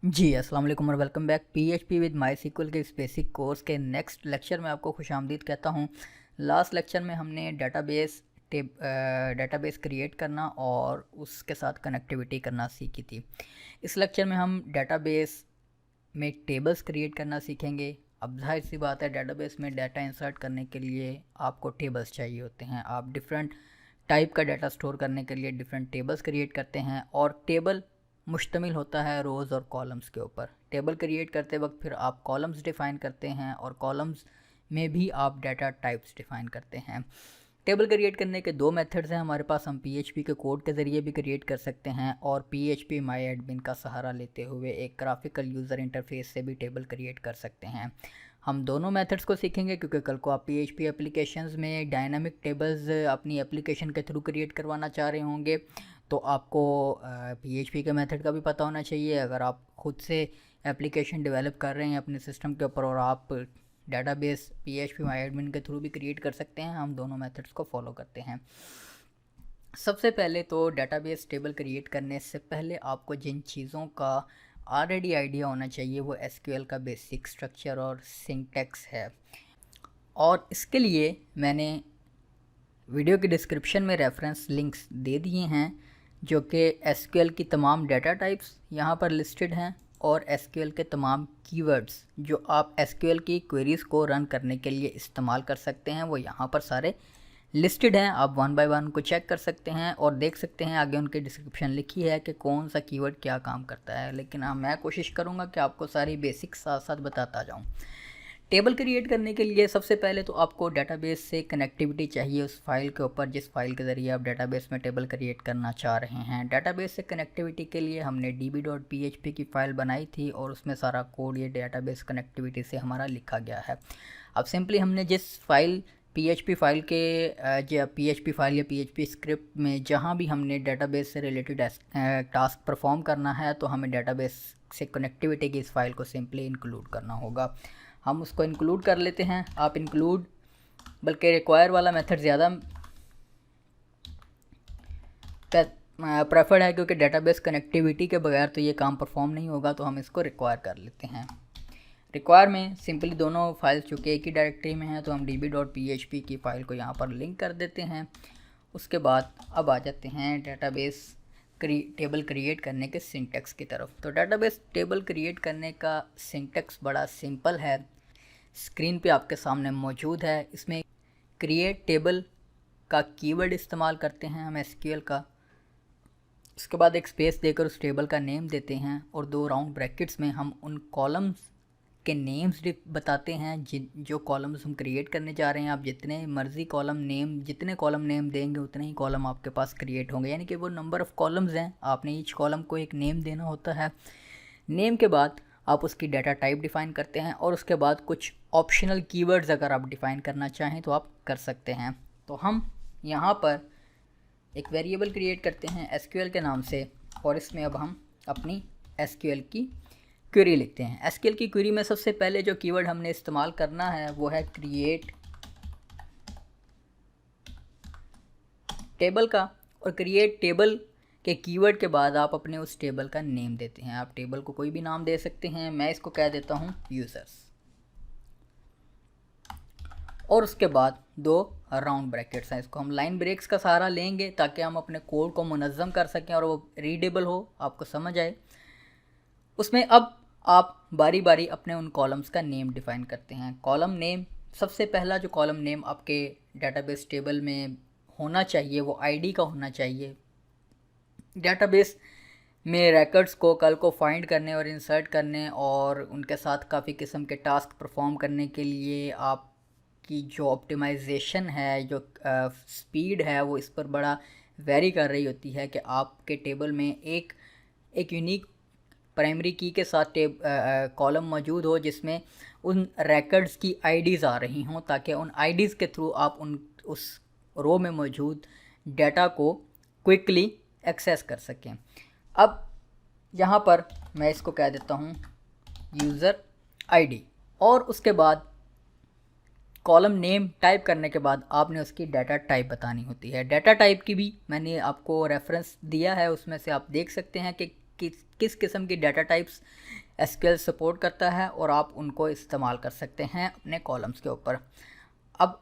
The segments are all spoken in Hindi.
जी अस्सलाम वालेकुम और welcome back PHP with MySQL के इस बेसिक कोर्स के नेक्स्ट लेक्चर में आपको खुशामदीद कहता हूँ। लास्ट लेक्चर में हमने डेटाबेस क्रिएट करना और उसके साथ कनेक्टिविटी करना सीखी थी। इस लेक्चर में हम डेटाबेस में टेबल्स क्रिएट करना सीखेंगे। अब जाहिर सी बात है, डेटाबेस में डाटा इंसर्ट करने के लिए आपको टेबल्स चाहिए होते हैं। आप डिफरेंट टाइप का डाटा स्टोर करने के लिए डिफरेंट टेबल्स क्रिएट करते हैं और टेबल मुश्तमिल होता है रोज़ और कॉलम्स के ऊपर। टेबल क्रिएट करते वक्त फिर आप कॉलम्स डिफ़ाइन करते हैं और कॉलम्स में भी आप डाटा टाइप्स डिफ़ाइन करते हैं। टेबल क्रिएट करने के दो मेथड्स हैं हमारे पास। हम पीएचपी के कोड के ज़रिए भी क्रिएट कर सकते हैं और पीएचपी माई एडमिन का सहारा लेते हुए एक ग्राफिकल यूज़र इंटरफेस से भी टेबल क्रिएट कर सकते हैं। हम दोनों मेथड्स को सीखेंगे क्योंकि कल को आप पीएचपी एप्लीकेशंस में डायनामिक टेबल्स अपनी एप्लीकेशन के थ्रू क्रिएट करवाना चाह रहे होंगे, तो आपको पीएचपी के मेथड का भी पता होना चाहिए। अगर आप खुद से एप्लीकेशन डेवलप कर रहे हैं अपने सिस्टम के ऊपर और आप डेटाबेस पीएचपी माई एडमिन के थ्रू भी क्रिएट कर सकते हैं। हम दोनों मेथड्स को फॉलो करते हैं। सबसे पहले तो डेटाबेस टेबल क्रिएट करने से पहले आपको जिन चीज़ों का ऑलरेडी आइडिया होना चाहिए वो एसक्यूएल का बेसिक स्ट्रक्चर और सिंटैक्स है। और इसके लिए मैंने वीडियो की डिस्क्रिप्शन में रेफरेंस लिंक्स दे दिए हैं जो कि एसक्यूएल की तमाम डाटा टाइप्स यहाँ पर लिस्टेड हैं और एसक्यूएल के तमाम कीवर्ड्स जो आप एसक्यूएल की क्वेरीज़ को रन करने के लिए इस्तेमाल कर सकते हैं वो यहाँ पर सारे लिस्टेड हैं। आप वन बाय वन को चेक कर सकते हैं और देख सकते हैं आगे उनकी डिस्क्रिप्शन लिखी है कि कौन सा कीवर्ड क्या काम करता है। लेकिन मैं कोशिश करूँगा कि आपको सारी बेसिक साथ साथ बताता जाऊँ। टेबल क्रिएट करने के लिए सबसे पहले तो आपको डेटाबेस से कनेक्टिविटी चाहिए उस फाइल के ऊपर जिस फाइल के ज़रिए आप डेटाबेस में टेबल क्रिएट करना चाह रहे हैं। डेटाबेस से कनेक्टिविटी के लिए हमने db.php की फ़ाइल बनाई थी और उसमें सारा कोड ये डेटाबेस कनेक्टिविटी से हमारा लिखा गया है। अब सिंपली हमने जिस फाइल पीएचपी फाइल के पीएचपी फाइल या पीएचपी स्क्रिप्ट में जहाँ भी हमने डेटाबेस से रिलेटेड टास्क परफॉर्म करना है तो हमें डेटाबेस से कनेक्टिविटी की इस फाइल को सिंपली इंक्लूड करना होगा। हम उसको इंक्लूड कर लेते हैं। आप इंक्लूड बल्कि रिक्वायर वाला मेथड ज़्यादा प्रेफर्ड है क्योंकि डेटाबेस कनेक्टिविटी के बगैर तो ये काम परफॉर्म नहीं होगा, तो हम इसको रिक्वायर कर लेते हैं। रिक्वायर में सिंपली दोनों फाइल्स चूँकि एक ही डायरेक्टरी में हैं तो हम db.php की फ़ाइल को यहाँ पर लिंक कर देते हैं। उसके बाद अब आ जाते हैं डेटाबेस टेबल क्रिएट करने के सिंटैक्स की तरफ। तो डेटाबेस टेबल क्रिएट करने का सिंटैक्स बड़ा सिंपल है, स्क्रीन पे आपके सामने मौजूद है। इसमें क्रिएट टेबल का कीवर्ड इस्तेमाल करते हैं हम एसक्यूएल का। इसके बाद एक स्पेस देकर उस टेबल का नेम देते हैं और दो राउंड ब्रैकेट्स में हम उन कॉलम्स के नेम्स बताते हैं जो कॉलम्स हम क्रिएट करने जा रहे हैं। आप जितने मर्ज़ी जितने कॉलम नेम देंगे उतने ही कॉलम आपके पास क्रिएट होंगे, यानी कि वो नंबर ऑफ़ कॉलम्स हैं। आपने ईच कॉलम को एक नेम देना होता है। नेम के बाद आप उसकी डाटा टाइप डिफ़ाइन करते हैं और उसके बाद कुछ ऑप्शनल कीवर्ड्स अगर आप डिफ़ाइन करना चाहें तो आप कर सकते हैं। तो हम यहाँ पर एक वेरिएबल क्रिएट करते हैं एसक्यूएल के नाम से और इसमें अब हम अपनी एसक्यूएल की क्वेरी लिखते हैं। एसक्यूएल की क्वेरी में सबसे पहले जो कीवर्ड हमने इस्तेमाल करना है वो है क्रिएट टेबल का। और क्रिएट टेबल के कीवर्ड के बाद आप अपने उस टेबल का नेम देते हैं। आप टेबल को कोई भी नाम दे सकते हैं, मैं इसको कह देता हूँ यूज़र्स। और उसके बाद दो राउंड ब्रैकेट्स हैं, इसको हम लाइन ब्रेक्स का सहारा लेंगे ताकि हम अपने कोड को मुनज़्ज़म कर सकें और वो रीडेबल हो, आपको समझ आए। उसमें अब आप बारी बारी अपने उन कॉलम्स का नेम डिफ़ाइन करते हैं। कॉलम नेम, सबसे पहला जो कॉलम नेम आपके डेटाबेस टेबल में होना चाहिए वो आईडी का होना चाहिए। डेटाबेस में रिकॉर्ड्स को कल को फाइंड करने और इंसर्ट करने और उनके साथ काफ़ी किस्म के टास्क परफॉर्म करने के लिए आपकी जो ऑप्टिमाइजेशन है, जो स्पीड है, वो इस पर बड़ा वेरी कर रही होती है कि आपके टेबल में एक यूनिक प्राइमरी की के साथ कॉलम मौजूद हो जिसमें उन रिकॉर्ड्स की आईडीज़ आ रही हों, ताकि उन आईडीज़ के थ्रू आप उस रो में मौजूद डाटा को क्विकली एक्सेस कर सकें। अब यहाँ पर मैं इसको कह देता हूँ यूज़र आईडी और उसके बाद कॉलम नेम टाइप करने के बाद आपने उसकी डाटा टाइप बतानी होती है। डाटा टाइप की भी मैंने आपको रेफरेंस दिया है, उसमें से आप देख सकते हैं कि किस किस्म की डाटा टाइप्स एसक्यूएल सपोर्ट करता है और आप उनको इस्तेमाल कर सकते हैं अपने कॉलम्स के ऊपर। अब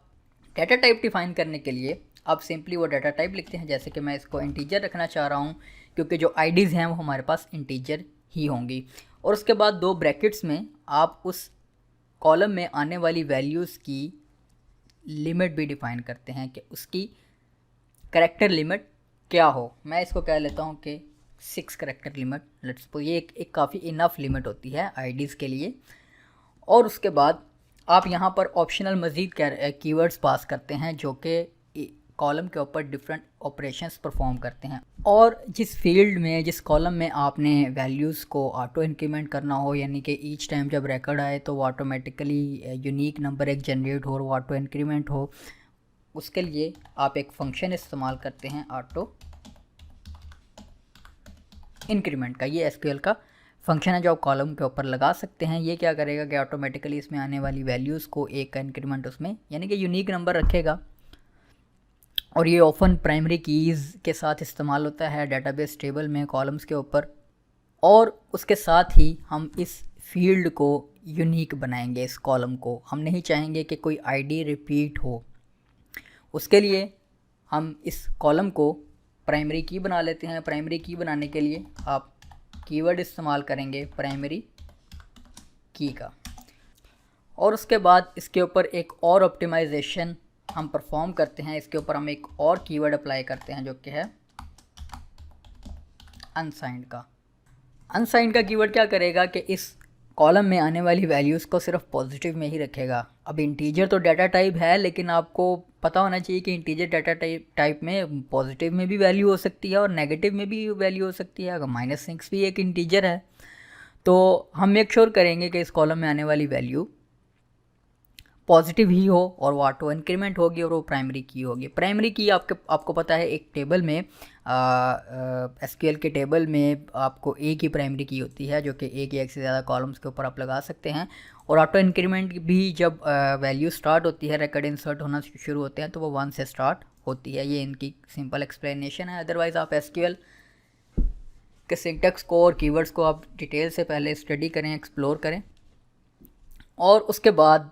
डाटा टाइप डिफाइन करने के लिए आप सिंपली वो डाटा टाइप लिखते हैं, जैसे कि मैं इसको इंटीजर रखना चाह रहा हूँ क्योंकि जो आईडीज़ हैं वो हमारे पास इंटीजर ही होंगी। और उसके बाद 2 ब्रैकेट्स में आप उस कॉलम में आने वाली वैल्यूज़ की लिमिट भी डिफ़ाइन करते हैं कि उसकी करैक्टर लिमिट क्या हो। मैं इसको कह लेता हूँ कि 6 करैक्टर लिमिट, लेट्स सपोज ये एक काफ़ी इनफ लिमिट होती है आईडीज़ के लिए। और उसके बाद आप यहाँ पर ऑप्शनल मज़ीद कीवर्ड्स पास करते हैं जो कि कॉलम के ऊपर डिफरेंट ऑपरेशंस परफॉर्म करते हैं। और जिस फील्ड में, जिस कॉलम में आपने वैल्यूज़ को ऑटो इंक्रीमेंट करना हो, यानी कि ईच टाइम जब रिकॉर्ड आए तो वो ऑटोमेटिकली यूनिक नंबर एक जनरेट हो और वो ऑटो इंक्रीमेंट हो, उसके लिए आप एक फंक्शन इस्तेमाल करते हैं ऑटो इंक्रीमेंट का। ये एसक्यूएल का फंक्शन है जो आप कॉलम के ऊपर लगा सकते हैं। ये क्या करेगा कि ऑटोमेटिकली इसमें आने वाली वैल्यूज़ को एक का इंक्रीमेंट उसमें यानी कि यूनिक नंबर रखेगा। और ये ऑफन प्राइमरी कीज़ के साथ इस्तेमाल होता है डेटाबेस टेबल में कॉलम्स के ऊपर। और उसके साथ ही हम इस फील्ड को यूनिक बनाएंगे, इस कॉलम को। हम नहीं चाहेंगे कि कोई आईडी रिपीट हो, उसके लिए हम इस कॉलम को प्राइमरी की बना लेते हैं। प्राइमरी की बनाने के लिए आप कीवर्ड इस्तेमाल करेंगे प्राइमरी की का। और उसके बाद इसके ऊपर एक और ऑप्टिमाइजेशन हम परफॉर्म करते हैं। इसके ऊपर हम एक और कीवर्ड अप्लाई करते हैं जो कि है अनसाइंड का। अनसाइंड का कीवर्ड क्या करेगा कि इस कॉलम में आने वाली वैल्यूज़ को सिर्फ पॉजिटिव में ही रखेगा। अब इंटीजर तो डाटा टाइप है, लेकिन आपको पता होना चाहिए कि इंटीजर डाटा टाइप में पॉजिटिव में भी वैल्यू हो सकती है और नेगेटिव में भी वैल्यू हो सकती है। अगर -6 भी एक इंटीजर है तो हम मेक श्योर करेंगे कि इस कॉलम में आने वाली वैल्यू पॉजिटिव ही हो और वो ऑटो इंक्रीमेंट होगी और वो प्राइमरी की होगी। प्राइमरी की आपको पता है एक टेबल में एसक्यूएल के टेबल में आपको एक ही प्राइमरी की होती है जो कि एक या एक से ज़्यादा कॉलम्स के ऊपर आप लगा सकते हैं। और ऑटो इंक्रीमेंट भी जब वैल्यू स्टार्ट होती है, रिकॉर्ड इंसर्ट होना शुरू होते हैं तो वो 1 से स्टार्ट होती है। ये इनकी सिंपल एक्सप्लेनेशन है। अदरवाइज़ आप एसक्यूएल के सिंटैक्स को और कीवर्ड्स को आप डिटेल से पहले स्टडी करें, एक्सप्लोर करें। और उसके बाद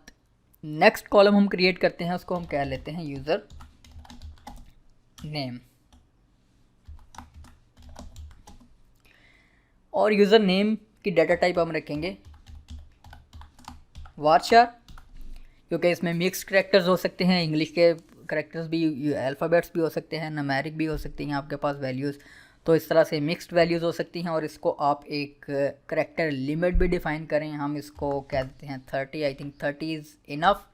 नेक्स्ट कॉलम हम क्रिएट करते हैं, उसको हम कह लेते हैं यूज़र नेम। और यूज़र नेम की डाटा टाइप हम रखेंगे वारचार, क्योंकि इसमें मिक्स करैक्टर्स हो सकते हैं, इंग्लिश के करैक्टर्स भी, अल्फ़ाबेट्स भी हो सकते हैं, न्यूमेरिक भी हो सकती हैं आपके पास वैल्यूज़। तो इस तरह से मिक्स्ड वैल्यूज़ हो सकती हैं। और इसको आप एक करैक्टर लिमिट भी डिफ़ाइन करें, हम इसको कह देते हैं 30। I think 30 is enough.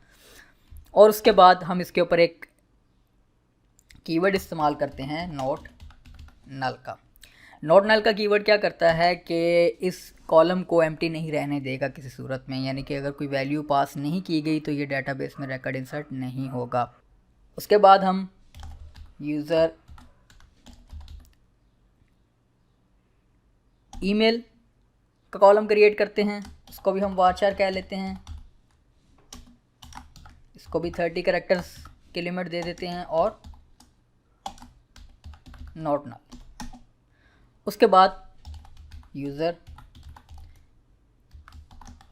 और उसके बाद हम इसके ऊपर एक कीवर्ड इस्तेमाल करते हैं नोट नल का। नोट नल का कीवर्ड क्या करता है कि इस कॉलम को एम्प्टी नहीं रहने देगा किसी सूरत में, यानी कि अगर कोई वैल्यू पास नहीं की गई तो ये डाटाबेस में रिकॉर्ड इंसर्ट नहीं होगा। उसके बाद हम यूज़र ईमेल का कॉलम क्रिएट करते हैं, उसको भी हम वारचार कह लेते हैं। इसको भी 30 करैक्टर्स की लिमिट दे देते हैं और नोट नल। उसके बाद यूज़र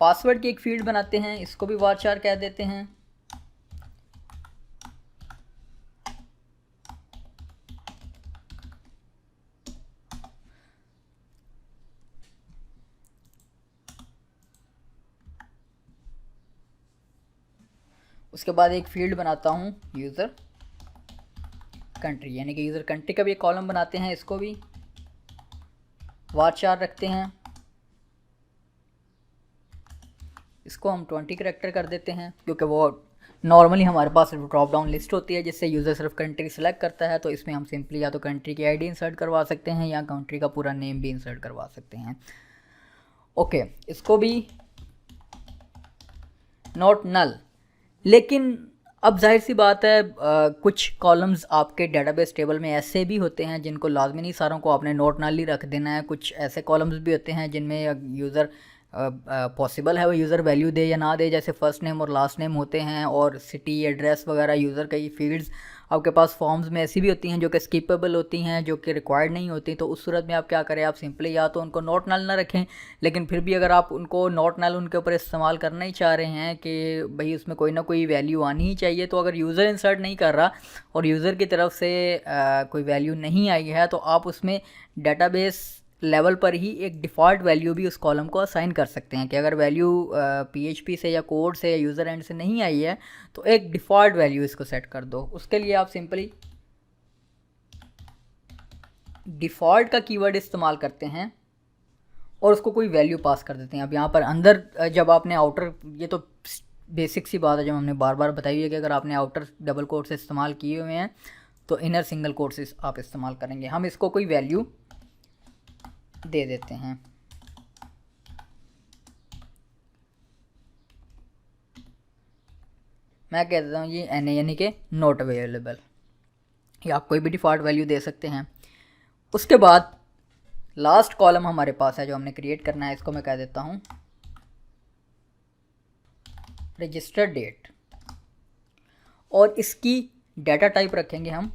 पासवर्ड की एक फील्ड बनाते हैं, इसको भी वारचार कह देते हैं। उसके बाद एक फील्ड बनाता हूँ यूज़र कंट्री, यानी कि यूज़र कंट्री का भी एक कॉलम बनाते हैं, इसको भी वारचार रखते हैं। इसको हम 20 करैक्टर कर देते हैं, क्योंकि वो नॉर्मली हमारे पास ड्रॉप डाउन लिस्ट होती है जिससे यूज़र सिर्फ कंट्री सेलेक्ट करता है। तो इसमें हम सिंपली या तो कंट्री की आईडी इंसर्ट करवा सकते हैं या कंट्री का पूरा नेम भी इंसर्ट करवा सकते हैं। ओके, इसको भी नॉट नल। लेकिन अब जाहिर सी बात है कुछ कॉलम्स आपके डेटाबेस टेबल में ऐसे भी होते हैं जिनको लाजमी नहीं सारों को आपने नोट नल ही रख देना है। कुछ ऐसे कॉलम्स भी होते हैं जिनमें यूज़र पॉसिबल है वो यूज़र वैल्यू दे या ना दे, जैसे फ़र्स्ट नेम और लास्ट नेम होते हैं, और सिटी, एड्रेस वगैरह यूज़र कई फील्ड्स आपके पास फॉर्म्स में ऐसी भी होती हैं जो कि स्किपेबल होती हैं, जो कि रिक्वायर्ड नहीं होती, तो उस सूरत में आप क्या करें, आप सिंपली या तो उनको नॉट नल ना रखें, लेकिन फिर भी अगर आप उनको नॉट नल उनके ऊपर इस्तेमाल करना ही चाह रहे हैं कि भाई उसमें कोई ना कोई वैल्यू आनी ही चाहिए, तो अगर यूज़र इंसर्ट नहीं कर रहा और यूज़र की तरफ से कोई वैल्यू नहीं आई है, तो आप उसमें डेटाबेस लेवल पर ही एक डिफ़ॉल्ट वैल्यू भी उस कॉलम को असाइन कर सकते हैं कि अगर वैल्यू पीएचपी से या कोड से या यूज़र एंड से नहीं आई है तो एक डिफ़ॉल्ट वैल्यू इसको सेट कर दो। उसके लिए आप सिंपली डिफ़ॉल्ट का कीवर्ड इस्तेमाल करते हैं और उसको कोई वैल्यू पास कर देते हैं। अब यहाँ पर अंदर जब आपने आउटर, ये तो बेसिक सी बात है जो हमने बार बार बताई है कि अगर आपने आउटर डबल कोट्स इस्तेमाल किए हुए हैं तो इनर सिंगल कोट्स आप इस्तेमाल करेंगे। हम इसको कोई वैल्यू दे देते हैं। मैं कह देता हूँ ये NA यानी कि नॉट अवेलेबल, या आप कोई भी डिफ़ॉल्ट वैल्यू दे सकते हैं। उसके बाद लास्ट कॉलम हमारे पास है जो हमने क्रिएट करना है, इसको मैं कह देता हूँ रजिस्टर डेट, और इसकी डाटा टाइप रखेंगे हम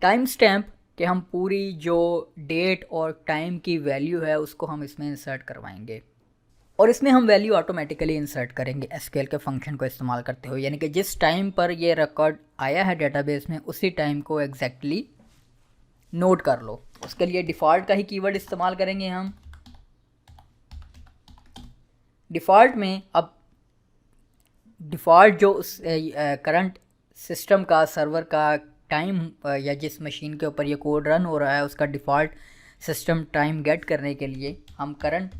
टाइम स्टैम्प, कि हम पूरी जो डेट और टाइम की वैल्यू है उसको हम इसमें इंसर्ट करवाएंगे, और इसमें हम वैल्यू ऑटोमेटिकली इंसर्ट करेंगे एसक्यूएल के फंक्शन को इस्तेमाल करते हुए, यानी कि जिस टाइम पर ये रिकॉर्ड आया है डेटाबेस में उसी टाइम को एग्जैक्टली नोट कर लो। उसके लिए डिफ़ॉल्ट का ही कीवर्ड इस्तेमाल करेंगे हम। डिफ़ॉल्ट में अब डिफ़ॉल्ट जो उस करंट सिस्टम का, सर्वर का टाइम या जिस मशीन के ऊपर ये कोड रन हो रहा है उसका डिफ़ॉल्ट सिस्टम टाइम गेट करने के लिए हम करंट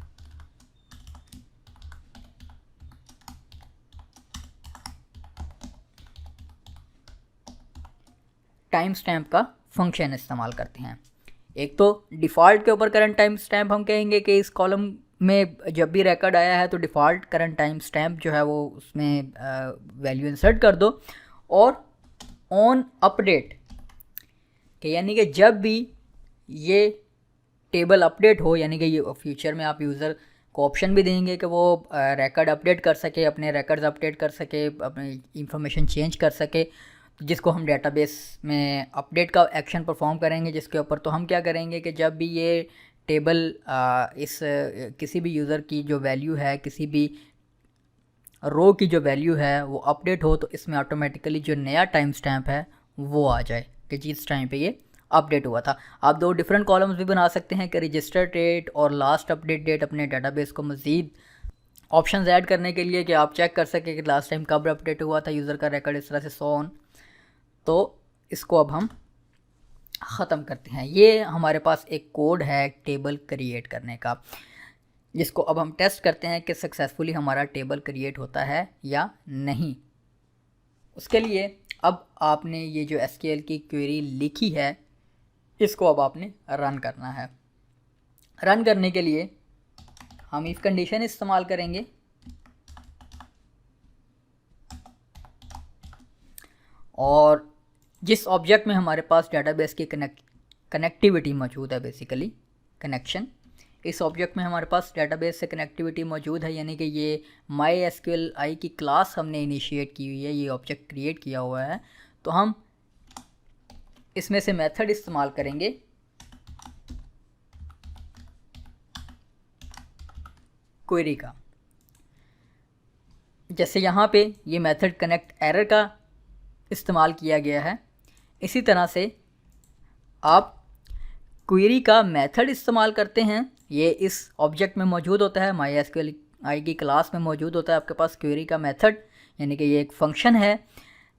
टाइम स्टैम्प का फंक्शन इस्तेमाल करते हैं। एक तो डिफ़ॉल्ट के ऊपर करंट टाइम स्टैम्प हम कहेंगे कि इस कॉलम में जब भी रिकॉर्ड आया है तो डिफ़ॉल्ट करंट टाइम स्टैम्प जो है वो उसमें वैल्यू इंसर्ट कर दो, और ऑन अपडेट कि यानी कि जब भी ये टेबल अपडेट हो, यानी कि ये फ्यूचर में आप यूज़र को ऑप्शन भी देंगे कि वो रिकॉर्ड अपडेट कर सके, अपने रिकॉर्ड्स अपडेट कर सके, अपनी इंफॉर्मेशन चेंज कर सके, जिसको हम डेटाबेस में अपडेट का एक्शन परफॉर्म करेंगे जिसके ऊपर। तो हम क्या करेंगे कि जब भी ये टेबल इस किसी भी यूज़र की जो वैल्यू है, किसी भी रो की जो वैल्यू है वो अपडेट हो, तो इसमें ऑटोमेटिकली जो नया टाइम स्टैम्प है वो आ जाए कि जिस टाइम पे ये अपडेट हुआ था। आप दो डिफरेंट कॉलम्स भी बना सकते हैं कि रजिस्टर डेट और लास्ट अपडेट डेट, अपने डेटाबेस को मज़ीद ऑप्शंस ऐड करने के लिए कि आप चेक कर सकें कि लास्ट टाइम कब अपडेट हुआ था यूज़र का रिकॉर्ड, इस तरह से सो ऑन। तो इसको अब हम ख़त्म करते हैं। ये हमारे पास एक कोड है टेबल क्रिएट करने का, जिसको अब हम टेस्ट करते हैं कि सक्सेसफुली हमारा टेबल क्रिएट होता है या नहीं। उसके लिए अब आपने ये जो एसक्यूएल की क्वेरी लिखी है इसको अब आपने रन करना है। रन करने के लिए हम इफ़ कंडीशन इस्तेमाल करेंगे, और जिस ऑब्जेक्ट में हमारे पास डेटाबेस की कनेक्टिविटी मौजूद है, बेसिकली कनेक्शन, इस ऑब्जेक्ट में हमारे पास डेटाबेस से कनेक्टिविटी मौजूद है, यानी कि ये MySQLi की क्लास हमने इनिशिएट की हुई है, ये ऑब्जेक्ट क्रिएट किया हुआ है। तो हम इसमें से मेथड इस्तेमाल करेंगे क्वेरी का। जैसे यहाँ पे ये मेथड कनेक्ट एरर का इस्तेमाल किया गया है, इसी तरह से आप क्वेरी का मेथड इस्तेमाल करते हैं। ये इस ऑब्जेक्ट में मौजूद होता है, MySQLi की क्लास में मौजूद होता है आपके पास क्वेरी का मेथड, यानी कि ये एक फंक्शन है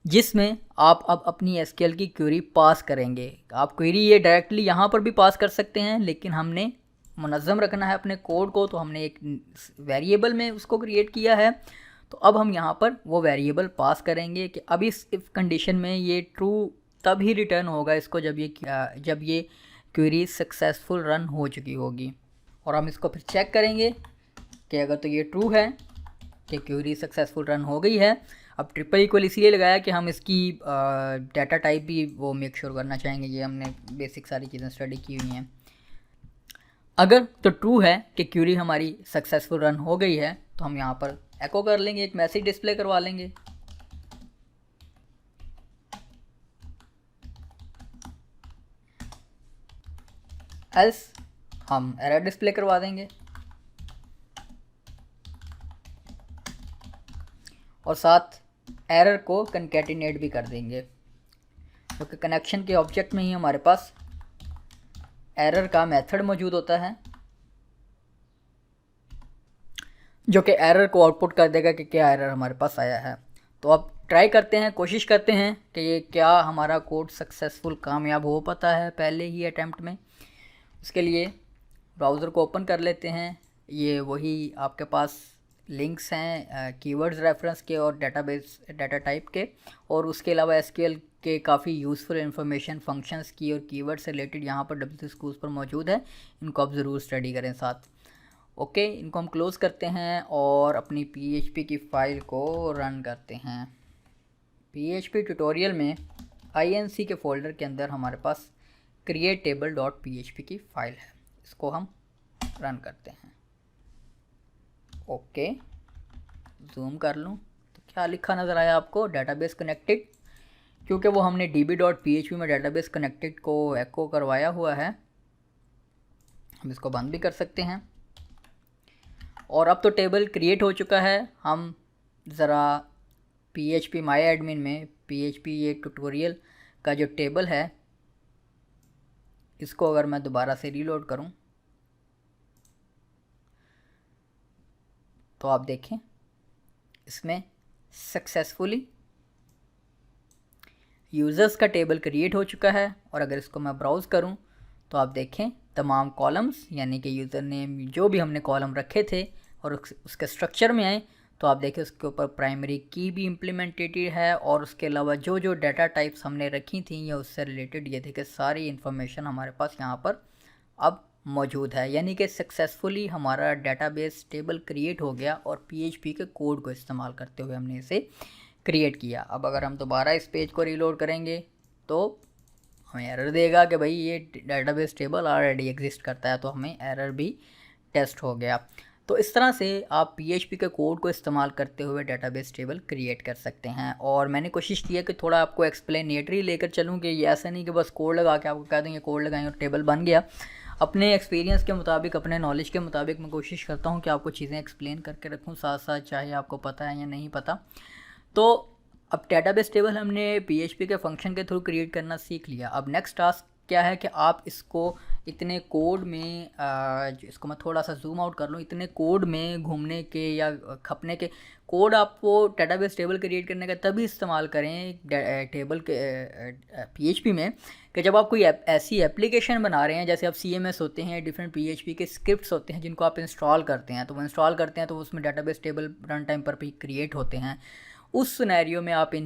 जिसमें आप अब अपनी एसक्यूएल की क्वेरी पास करेंगे। आप क्वेरी ये डायरेक्टली यहाँ पर भी पास कर सकते हैं, लेकिन हमने मुनज़्ज़म रखना है अपने कोड को, तो हमने एक वेरिएबल में उसको क्रिएट किया है। तो अब हम यहाँ पर वो वेरिएबल पास करेंगे कि अब इस इफ़ कंडीशन में ये ट्रू तब ही रिटर्न होगा इसको जब ये क्वेरी सक्सेसफुल रन हो चुकी होगी। और हम इसको फिर चेक करेंगे कि अगर तो ये ट्रू है कि क्वेरी सक्सेसफुल रन हो गई है। अब ट्रिपल इक्वल इसीलिए लगाया कि हम इसकी डाटा टाइप भी वो मेक श्योर करना चाहेंगे, ये हमने बेसिक सारी चीज़ें स्टडी की हुई हैं। अगर तो ट्रू है कि क्वेरी हमारी सक्सेसफुल रन हो गई है तो हम यहाँ पर एको कर लेंगे, एक मैसेज डिस्प्ले करवा लेंगे एल्स हम एरर डिस्प्ले करवा देंगे और साथ एरर को कंकैटिनेट भी कर देंगे, क्योंकि कनेक्शन के ऑब्जेक्ट में ही हमारे पास एरर का मेथड मौजूद होता है जो कि एरर को आउटपुट कर देगा कि क्या एरर हमारे पास आया है। तो अब ट्राई करते हैं, कोशिश करते हैं कि ये क्या हमारा कोड सक्सेसफुल कामयाब हो पाता है पहले ही अटैम्प्ट में। उसके लिए ब्राउज़र को ओपन कर लेते हैं। ये वही आपके पास लिंक्स हैं कीवर्ड्स रेफरेंस के और डेटाबेस डाटा टाइप के, और उसके अलावा एसक्यूएल के काफ़ी यूज़फुल इन्फॉर्मेशन फंक्शंस की और कीवर्ड से रिलेटेड यहाँ पर WC स्कूल्स पर मौजूद है। इनको आप ज़रूर स्टडी करें साथ। ओके, इनको हम क्लोज़ करते हैं और अपनी PHP की फ़ाइल को रन करते हैं। PHP ट्यूटोरियल में INC के फ़ोल्डर के अंदर हमारे पास createtable.php की फ़ाइल है, इसको हम रन करते हैं। ओके, जूम कर लूँ तो क्या लिखा नज़र आया आपको? डेटाबेस कनेक्टेड, क्योंकि वो हमने db.php में डेटाबेस कनेक्टेड को एको करवाया हुआ है। हम इसको बंद भी कर सकते हैं और अब तो टेबल क्रिएट हो चुका है। हम ज़रा PHP माई एडमिन में PHP ये ट्यूटोरियल का जो टेबल है इसको अगर मैं दोबारा से रीलोड करूं तो आप देखें इसमें सक्सेसफुली यूज़र्स का टेबल क्रिएट हो चुका है। और अगर इसको मैं ब्राउज़ करूं तो आप देखें तमाम कॉलम्स, यानी कि यूज़र नेम जो भी हमने कॉलम रखे थे और उसके स्ट्रक्चर में आए तो आप देखें उसके ऊपर प्राइमरी की भी इम्प्लीमेंटेड है, और उसके अलावा जो जो डाटा टाइप्स हमने रखी थी या उससे रिलेटेड ये देखें सारी इन्फॉर्मेशन हमारे पास यहाँ पर अब मौजूद है। यानी कि सक्सेसफुली हमारा डेटाबेस टेबल क्रिएट हो गया और PHP के कोड को इस्तेमाल करते हुए हमने इसे क्रिएट किया। अब अगर हम दोबारा इस पेज को रीलोड करेंगे तो हमें एरर देगा कि भाई ये डेटाबेस टेबल ऑलरेडी एग्जिस्ट करता है, तो हमें एरर भी टेस्ट हो गया। तो इस तरह से आप PHP के कोड को इस्तेमाल करते हुए डेटाबेस टेबल क्रिएट कर सकते हैं। और मैंने कोशिश की है कि थोड़ा आपको एक्सप्लेनेटरी लेकर चलूँ कि ये ऐसा नहीं कि बस कोड लगा के आपको कह देंगे कोड लगाएं और टेबल बन गया। अपने एक्सपीरियंस के मुताबिक, अपने नॉलेज के मुताबिक मैं कोशिश करता हूँ कि आपको चीज़ें एक्सप्लेन करके रखूँ साथ साथ, चाहे आपको पता है या नहीं पता। तो अब डेटाबेस टेबल हमने PHP के फंक्शन के थ्रू क्रिएट करना सीख लिया। अब नेक्स्ट टास्क क्या है कि आप इसको इतने कोड में इसको मैं थोड़ा सा जूम आउट कर लूँ, इतने कोड में घूमने के या खपने के कोड आपको डेटाबेस टेबल क्रिएट करने का तभी इस्तेमाल करें टेबल के PHP में कि जब आप कोई ऐसी एप्लीकेशन बना रहे हैं, जैसे आप CMS होते हैं, डिफरेंट PHP के स्क्रिप्ट्स होते हैं जिनको आप इंस्टॉल करते हैं। तो वो इंस्टॉल करते हैं तो उसमें डेटाबेस टेबल रन टाइम पर भी क्रिएट होते हैं। उस सिनेरियो में आप इन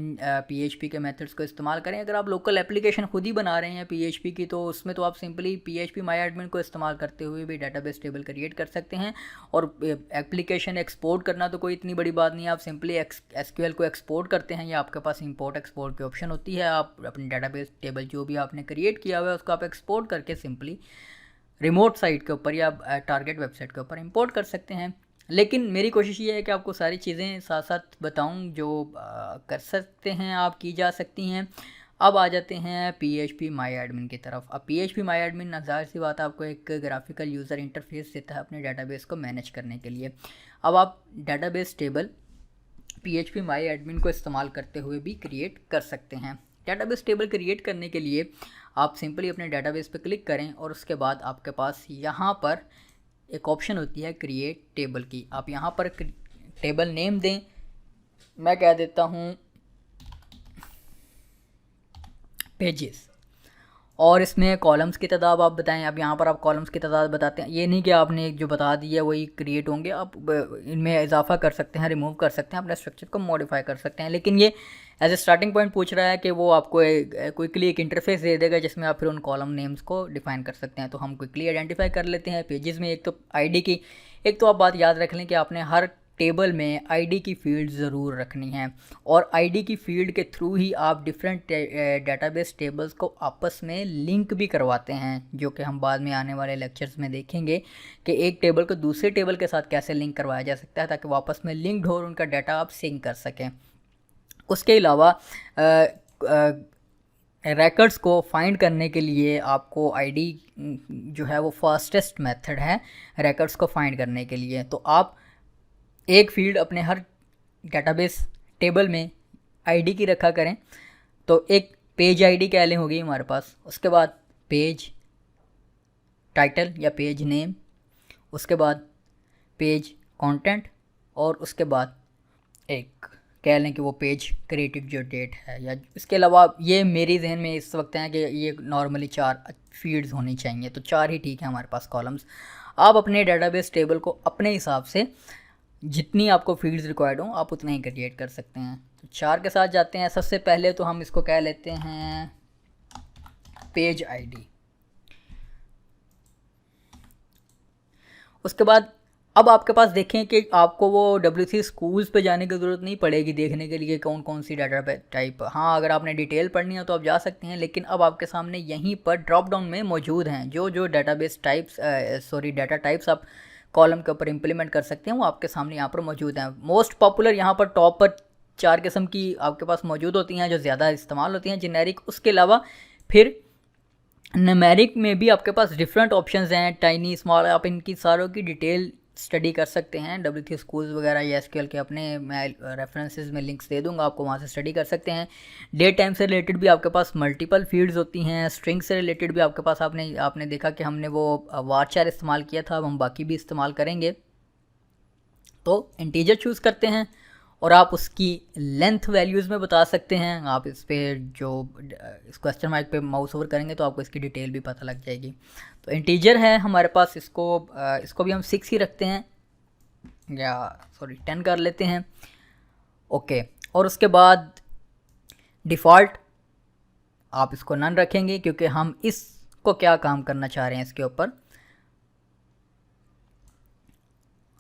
PHP के मेथड्स को इस्तेमाल करें। अगर आप लोकल एप्लीकेशन खुद ही बना रहे हैं PHP की, तो उसमें तो आप सिंपली PHP माई एडमिन को इस्तेमाल करते हुए भी डेटाबेस टेबल क्रिएट कर सकते हैं। और एप्लीकेशन एक्सपोर्ट करना तो कोई इतनी बड़ी बात नहीं है, आप सिंपली SQL को एक्सपोर्ट करते हैं या आपके पास इंपोर्ट एक्सपोर्ट की ऑप्शन होती है। आप अपनी डेटाबेस टेबल जो भी आपने क्रिएट किया हुआ है उसको आप एक्सपोर्ट करके सिंपली रिमोट साइट के ऊपर या टारगेट वेबसाइट के ऊपर इंपोर्ट कर सकते हैं। लेकिन मेरी कोशिश ये है कि आपको सारी चीज़ें साथ साथ बताऊं जो कर सकते हैं आप, की जा सकती हैं। अब आ जाते हैं PHP माई एडमिन की तरफ। अब PHP माई एडमिन ज़ाहिर सी बात आपको एक ग्राफिकल यूज़र इंटरफेस देता है अपने डेटाबेस को मैनेज करने के लिए। अब आप डेटाबेस टेबल PHP माई एडमिन को इस्तेमाल करते हुए भी क्रिएट कर सकते हैं। डेटाबेस टेबल क्रिएट करने के लिए आप सिंपली अपने डेटाबेस पर क्लिक करें और उसके बाद आपके पास यहाँ पर एक ऑप्शन होती है क्रिएट टेबल की। आप यहाँ पर टेबल नेम दें, मैं कह देता हूँ पेजेस, और इसमें कॉलम्स की तादाद आप बताएं। अब यहाँ पर आप कॉलम्स की तादाद बताते हैं, ये नहीं कि आपने जो बता दी है वही क्रिएट होंगे, आप इनमें इजाफा कर सकते हैं, रिमूव कर सकते हैं, अपने स्ट्रक्चर को मॉडिफाई कर सकते हैं। लेकिन ये एज ए स्टार्टिंग पॉइंट पूछ रहा है कि वो आपको क्विकली एक इंटरफेस दे देगा जिसमें आप फिर उन कॉलम नेम्स को डिफाइन कर सकते हैं। तो हम क्विकली आइडेंटिफाई कर लेते हैं पेजेस में। एक तो ID की, एक तो आप बात याद रख लें कि आपने हर टेबल में ID की फील्ड ज़रूर रखनी है, और ID की फील्ड के थ्रू ही आप डिफरेंट डेटाबेस टेबल्स को आपस में लिंक भी करवाते हैं, जो कि हम बाद में आने वाले लेक्चर्स में देखेंगे कि एक टेबल को दूसरे टेबल के साथ कैसे लिंक करवाया जा सकता है ताकि वो आपस में लिंक्ड हो और उनका डाटा आप सिंक कर सकें। उसके अलावा रिकॉर्ड्स को फाइंड करने के लिए आपको आईडी जो है वो फास्टेस्ट मेथड है रिकॉर्ड्स को फाइंड करने के लिए। तो आप एक फील्ड अपने हर डेटाबेस टेबल में आईडी की रखा करें। तो एक पेज आईडी कह लें होगी हमारे पास, उसके बाद पेज टाइटल या पेज नेम, उसके बाद पेज कंटेंट, और उसके बाद एक कह लें कि वो पेज क्रिएटेड जो डेट है। या इसके अलावा ये मेरी जहन में इस वक्त है कि ये नॉर्मली 4 फील्ड्स होनी चाहिए, तो 4 ही ठीक है हमारे पास कॉलम्स। आप अपने डेटाबेस टेबल को अपने हिसाब से जितनी आपको फील्ड्स रिक्वायर्ड हो आप उतना ही क्रिएट कर सकते हैं। तो 4 के साथ जाते हैं। सबसे पहले तो हम इसको कह लेते हैं पेज आईडी। उसके बाद अब आपके पास देखें कि आपको वो WC स्कूल्स पे जाने की ज़रूरत नहीं पड़ेगी देखने के लिए कौन कौन सी डाटा टाइप। हाँ, अगर आपने डिटेल पढ़नी है तो आप जा सकते हैं, लेकिन अब आपके सामने यहीं पर ड्रॉप डाउन में मौजूद हैं जो डाटाबेस टाइप्स डाटा टाइप्स आप कॉलम के ऊपर इम्प्लीमेंट कर सकते हैं, वो आपके सामने यहाँ पर मौजूद हैं। मोस्ट पॉपुलर यहाँ पर टॉप पर 4 किस्म की आपके पास मौजूद होती हैं जो ज़्यादा इस्तेमाल होती हैं, जेनेरिक। उसके अलावा फिर न्यूमेरिक में भी आपके पास डिफरेंट ऑप्शंस हैं, टाइनी, स्मॉल। आप इनकी सारों की डिटेल स्टडी कर सकते हैं WC स्कूल्स वगैरह या SQL के अपने मैं रेफरेंसेस में लिंक्स दे दूंगा, आपको वहाँ से स्टडी कर सकते हैं। डेट टाइम से रिलेटेड भी आपके पास मल्टीपल फील्ड्स होती हैं। स्ट्रिंग से रिलेटेड भी आपके पास आपने देखा कि हमने वो वारचार इस्तेमाल किया था, अब हम बाकी भी इस्तेमाल करेंगे। तो इंटीजर चूज़ करते हैं और आप उसकी लेंथ वैल्यूज़ में बता सकते हैं। आप इस पर जो इस क्वेश्चन मार्क पे माउस ओवर करेंगे तो आपको इसकी डिटेल भी पता लग जाएगी। तो इंटीजर है हमारे पास, इसको भी हम 6 ही रखते हैं, या 10 कर लेते हैं। ओके, और उसके बाद डिफ़ॉल्ट आप इसको नन रखेंगे क्योंकि हम इसको क्या काम करना चाह रहे हैं, इसके ऊपर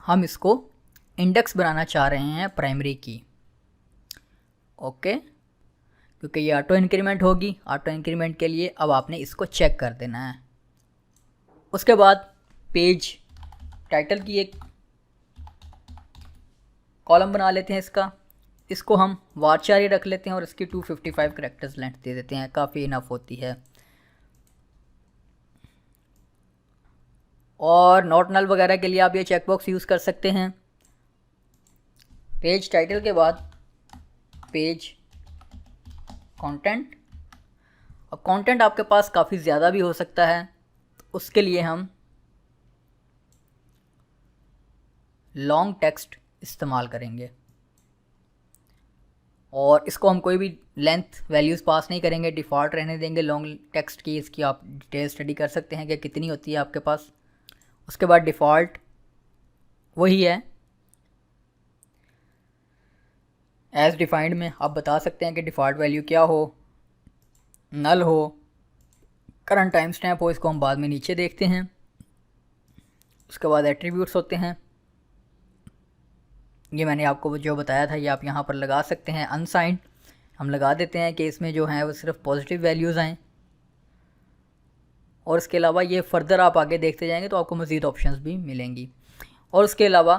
हम इसको इंडेक्स बनाना चाह रहे हैं प्राइमरी की। ओके, क्योंकि ये ऑटो इंक्रीमेंट होगी। ऑटो इंक्रीमेंट के लिए अब आपने इसको चेक कर देना है। उसके बाद पेज टाइटल की एक कॉलम बना लेते हैं इसको हम वारचार ही रख लेते हैं और इसकी 255 कैरेक्टर्स लेंथ दे देते हैं, काफ़ी इनफ होती है। और नॉट नल वगैरह के लिए आप ये चेकबॉक्स यूज़ कर सकते हैं। पेज टाइटल के बाद पेज कंटेंट। अब कंटेंट आपके पास काफ़ी ज़्यादा भी हो सकता है, तो उसके लिए हम लॉन्ग टेक्स्ट इस्तेमाल करेंगे और इसको हम कोई भी लेंथ वैल्यूज़ पास नहीं करेंगे, डिफ़ॉल्ट रहने देंगे लॉन्ग टेक्स्ट की। इसकी आप डिटेल स्टडी कर सकते हैं कि कितनी होती है आपके पास। उसके बाद डिफ़ॉल्ट वही है एज़ डिफाइंड में। आप बता सकते हैं कि डिफ़ॉल्ट वैल्यू क्या हो, नल हो, करंट टाइम स्टैम्प हो, इसको हम बाद में नीचे देखते हैं। उसके बाद एट्रीब्यूट्स होते हैं, ये मैंने आपको जो बताया था ये आप यहाँ पर लगा सकते हैं। अनसाइंड हम लगा देते हैं कि इसमें जो है वो सिर्फ पॉजिटिव वैल्यूज़ आएँ। और इसके अलावा ये फर्दर आप आगे देखते जाएंगे तो आपको मज़ीद ऑप्शंस भी मिलेंगी। और उसके अलावा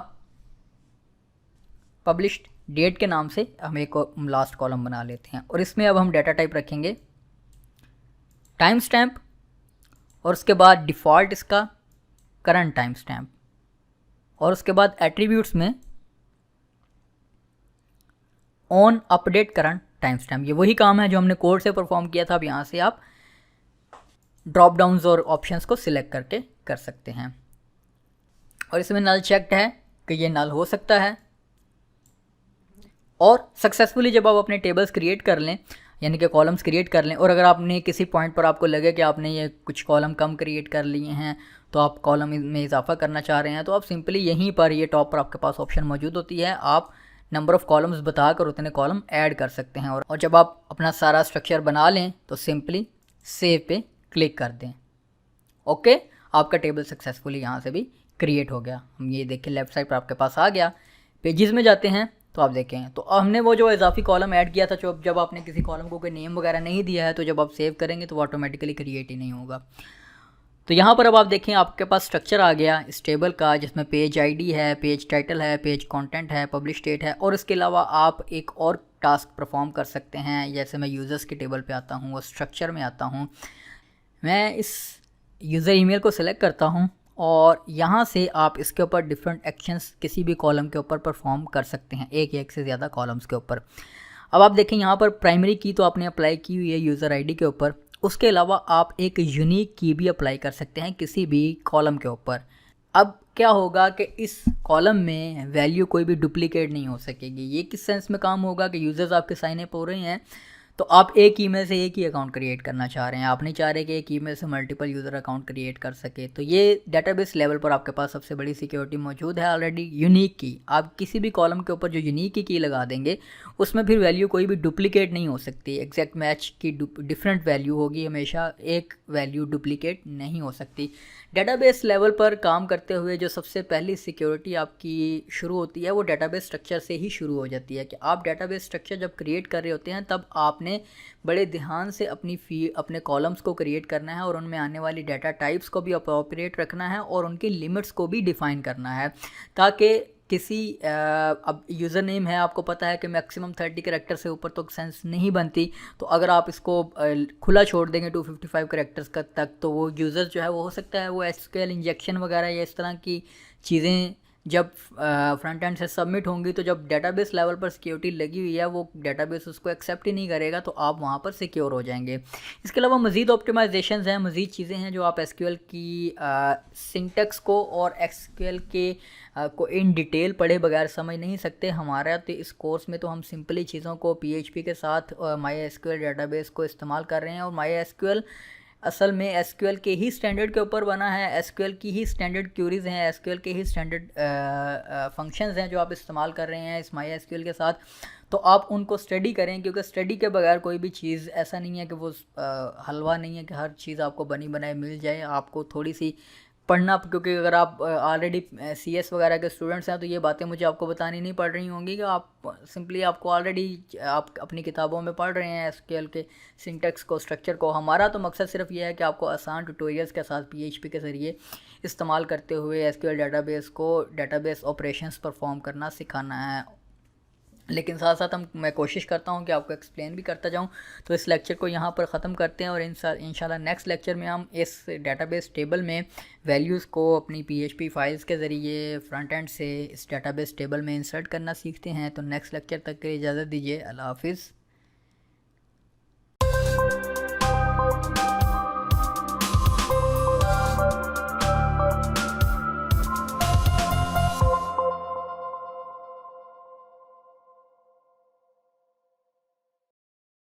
पब्लिश्ड डेट के नाम से हम एक लास्ट कॉलम बना लेते हैं और इसमें अब हम डाटा टाइप रखेंगे टाइम स्टैम्प, और उसके बाद डिफ़ॉल्ट इसका करंट टाइम स्टैम्प, और उसके बाद एट्रीब्यूट्स में on update current time stamp. ये वही काम है जो हमने कोड से परफॉर्म किया था। अब यहाँ से आप ड्रॉप डाउन्स और ऑप्शंस को सिलेक्ट करके कर सकते हैं। और इसमें नल चेक्ड है कि ये नल हो सकता है। और सक्सेसफुली जब आप अपने टेबल्स क्रिएट कर लें, यानी कि कॉलम्स क्रिएट कर लें, और अगर आपने किसी पॉइंट पर आपको लगे कि आपने ये कुछ कॉलम कम क्रिएट कर लिए हैं तो आप कॉलम में इजाफा करना चाह रहे हैं, तो आप सिंपली यहीं पर ये टॉप पर आपके पास ऑप्शन मौजूद होती है, आप नंबर ऑफ़ कॉलम्स बताकर उतने कॉलम ऐड कर सकते हैं। और जब आप अपना सारा स्ट्रक्चर बना लें तो सिंपली सेव पे क्लिक कर दें। ओके, आपका टेबल सक्सेसफुली यहाँ से भी क्रिएट हो गया। हम ये देखें लेफ़्ट साइड पर आपके पास आ गया। पेजेस में जाते हैं तो आप देखें तो हमने वो जो इजाफी कॉलम ऐड किया था, जब आपने किसी कॉलम को कोई नेम वगैरह नहीं दिया है तो जब आप सेव करेंगे तो वो ऑटोमेटिकली क्रिएट ही नहीं होगा। तो यहाँ पर अब आप देखें आपके पास स्ट्रक्चर आ गया इस टेबल का, जिसमें पेज आईडी है, पेज टाइटल है, पेज कंटेंट है, पब्लिश डेट है, और इसके अलावा आप एक और टास्क परफॉर्म कर सकते हैं। जैसे मैं यूज़र्स के टेबल पे आता हूँ और स्ट्रक्चर में आता हूँ, मैं इस यूज़र ईमेल को सिलेक्ट करता हूँ और यहाँ से आप इसके ऊपर डिफरेंट एक्शंस किसी भी कॉलम के ऊपर परफॉर्म कर सकते हैं, एक या एक से ज़्यादा कॉलम्स के ऊपर। अब आप देखें यहाँ पर प्राइमरी की तो आपने अप्लाई की हुई है यूज़र आईडी के ऊपर, उसके अलावा आप एक यूनिक की भी अप्लाई कर सकते हैं किसी भी कॉलम के ऊपर। अब क्या होगा कि इस कॉलम में वैल्यू कोई भी डुप्लीकेट नहीं हो सकेगी। ये किस सेंस में काम होगा कि यूज़र्स आपके साइन अप हो रहे हैं तो आप एक ईमेल से एक ही अकाउंट क्रिएट करना चाह रहे हैं, आप नहीं चाह रहे कि एक ईमेल से मल्टीपल यूज़र अकाउंट क्रिएट कर सके। तो ये डेटाबेस लेवल पर आपके पास सबसे बड़ी सिक्योरिटी मौजूद है ऑलरेडी, यूनिक की। आप किसी भी कॉलम के ऊपर जो यूनिक की लगा देंगे उसमें फिर वैल्यू कोई भी डुप्लीकेट नहीं हो सकती। एग्जैक्ट मैच की डिफरेंट वैल्यू होगी हमेशा, एक वैल्यू डुप्लीकेट नहीं हो सकती। डेटाबेस लेवल पर काम करते हुए जो सबसे पहली सिक्योरिटी आपकी शुरू होती है वो डेटाबेस स्ट्रक्चर से ही शुरू हो जाती है कि आप डेटाबेस स्ट्रक्चर जब क्रिएट कर रहे होते हैं तब आपने बड़े ध्यान से अपने कॉलम्स को क्रिएट करना है और उनमें आने वाली डाटा टाइप्स को भी अप्रोप्रिएट रखना है और उनकी लिमिट्स को भी डिफ़ाइन करना है, ताकि किसी अब यूज़र नेम है, आपको पता है कि मैक्सिमम 30 कैरेक्टर से ऊपर तो सेंस नहीं बनती। तो अगर आप इसको खुला छोड़ देंगे 255 कैरेक्टर्स तक तो वो यूज़र जो है वो हो सकता है वो एसक्यूएल इंजेक्शन वगैरह या इस तरह की चीज़ें जब फ्रंट एंड से सबमिट होंगी तो जब डेटाबेस लेवल पर सिक्योरिटी लगी हुई है वो डेटाबेस उसको एक्सेप्ट ही नहीं करेगा, तो आप वहाँ पर सिक्योर हो जाएंगे। इसके अलावा मज़ीद ऑप्टिमाइजेशंस हैं, मज़ीद चीज़ें हैं जो आप एसक्यूएल की सिंटेक्स को और एसक्यूएल के को इन डिटेल पढ़े बगैर समझ नहीं सकते। हमारा तो इस कोर्स में तो हम सिंपली चीज़ों को पीएचपी के साथ माई एसक्यूएल डेटाबेस को इस्तेमाल कर रहे हैं और माई एसक्यूएल असल में एसक्यूएल के ही स्टैंडर्ड के ऊपर बना है। एसक्यूएल की ही स्टैंडर्ड क्यूरीज़ हैं, एसक्यूएल के ही स्टैंडर्ड फंक्शंस हैं जो आप इस्तेमाल कर रहे हैं इस माई एसक्यूएल के साथ। तो आप उनको स्टडी करें, क्योंकि स्टडी के बगैर कोई भी चीज़ ऐसा नहीं है कि वो हलवा नहीं है कि हर चीज़ आपको बनी बनाई मिल जाए। आपको थोड़ी सी पढ़ना, क्योंकि अगर आप ऑलरेडी सीएस वगैरह के स्टूडेंट्स हैं तो ये बातें मुझे आपको बतानी नहीं पड़ रही होंगी कि आप सिंपली आपको ऑलरेडी आप अपनी किताबों में पढ़ रहे हैं एसक्यूएल के सिंटेक्स को, स्ट्रक्चर को। हमारा तो मकसद सिर्फ ये है कि आपको आसान ट्यूटोरियल्स के साथ पीएचपी के ज़रिए इस्तेमाल करते हुए एसक्यूएल डेटाबेस को डेटाबेस ऑपरेशंस परफॉर्म करना सिखाना है। लेकिन साथ साथ मैं कोशिश करता हूँ कि आपको एक्सप्लेन भी करता जाऊँ। तो इस लेक्चर को यहाँ पर ख़त्म करते हैं और इंशाल्लाह नेक्स्ट लेक्चर में हम इस डेटाबेस टेबल में वैल्यूज़ को अपनी पीएचपी फाइल्स के ज़रिए फ्रंट एंड से इस डेटाबेस टेबल में इंसर्ट करना सीखते हैं। तो नेक्स्ट लेक्चर तक के लिए इजाज़त दीजिए। अल्लाह हाफिज़।